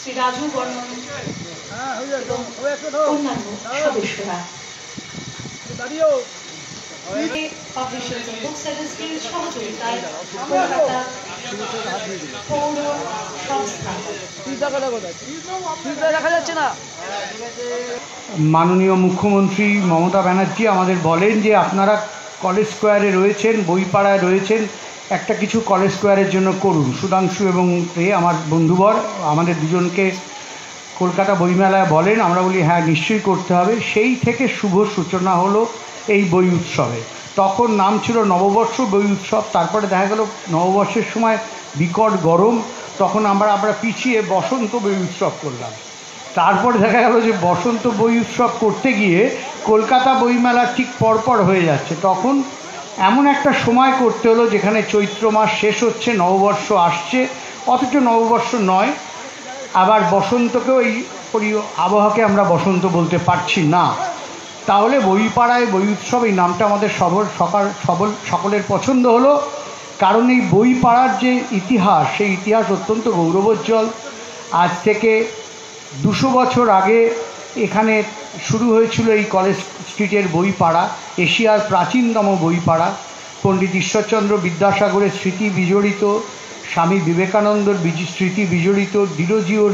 শ্রী রাজু বর্মন এবং অন্যান্য সদস্যরা। পাবলিশার্স এন্ড বুক সেলার্সের সহযোগিতায় কলকাতা পৌর সংস্থা দেখা যাচ্ছে না। মাননীয় মুখ্যমন্ত্রী মমতা ব্যানার্জি আমাদের বলেন যে আপনারা কলেজ স্কোয়ারে রয়েছেন, বইপাড়ায় রয়েছেন, একটা কিছু কলেজ স্কোয়ারের জন্য করুন। সুধাংশু এবং আমার বন্ধুবর আমাদের দুজনকে কলকাতা বইমেলায় বলেন, আমরা বলি হ্যাঁ নিশ্চয়ই করতে হবে। সেই থেকে শুভ সূচনা হলো এই বই উৎসবে। তখন নাম ছিল নববর্ষ বই উৎসব, তারপরে দেখা গেল নববর্ষের সময় বিকট গরম, তখন আমরা পিছিয়ে বসন্ত বই উৎসব করলাম। তারপরে দেখা গেল যে বসন্ত বই উৎসব করতে গিয়ে কলকাতা বইমেলা ঠিক পরপর হয়ে যাচ্ছে। তখন এমন একটা সময় করতে হলো যেখানে চৈত্র মাস শেষ হচ্ছে, নববর্ষ আসছে, অথচ নববর্ষ নয়, আবার বসন্তকেও এই আবহাওয়াকে আমরা বসন্ত বলতে পারছি না। তাহলে বইপাড়ায় বই উৎসব এই নামটা আমাদের সকলের পছন্দ হলো, কারণ এই বইপাড়ার যে ইতিহাস, সেই ইতিহাস অত্যন্ত গৌরবোজ্জ্বল। আজ থেকে 200 বছর আগে এখানে শুরু হয়েছিল এই কলেজ স্ট্রিটের বইপাড়া, এশিয়ার প্রাচীনতম বইপাড়া। পণ্ডিত ঈশ্বরচন্দ্র বিদ্যাসাগরের স্মৃতি বিজড়িত, স্বামী বিবেকানন্দর স্মৃতি বিজড়িত, ডিরোজিওর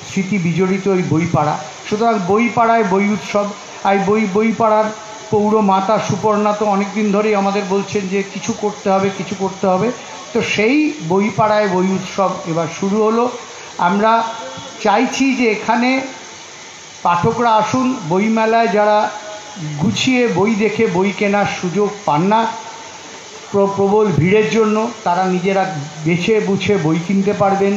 স্মৃতি বিজড়িত এই বইপাড়া। সুতরাং বইপাড়ায় বই উৎসব। আর বইপাড়ার পৌর মাতা সুপর্ণা তো অনেকদিন ধরেই আমাদের বলছেন যে কিছু করতে হবে, কিছু করতে হবে। তো সেই বইপাড়ায় বই উৎসব এবার শুরু হলো। আমরা চাইছি যে এখানে পাঠকরা আসুন। বইমেলায় যারা গুছিয়ে বই দেখে বই কেনার সুযোগ পান না প্রবল ভিড়ের জন্য, তারা নিজেরা বেছে বুঝে বই কিনতে পারবেন।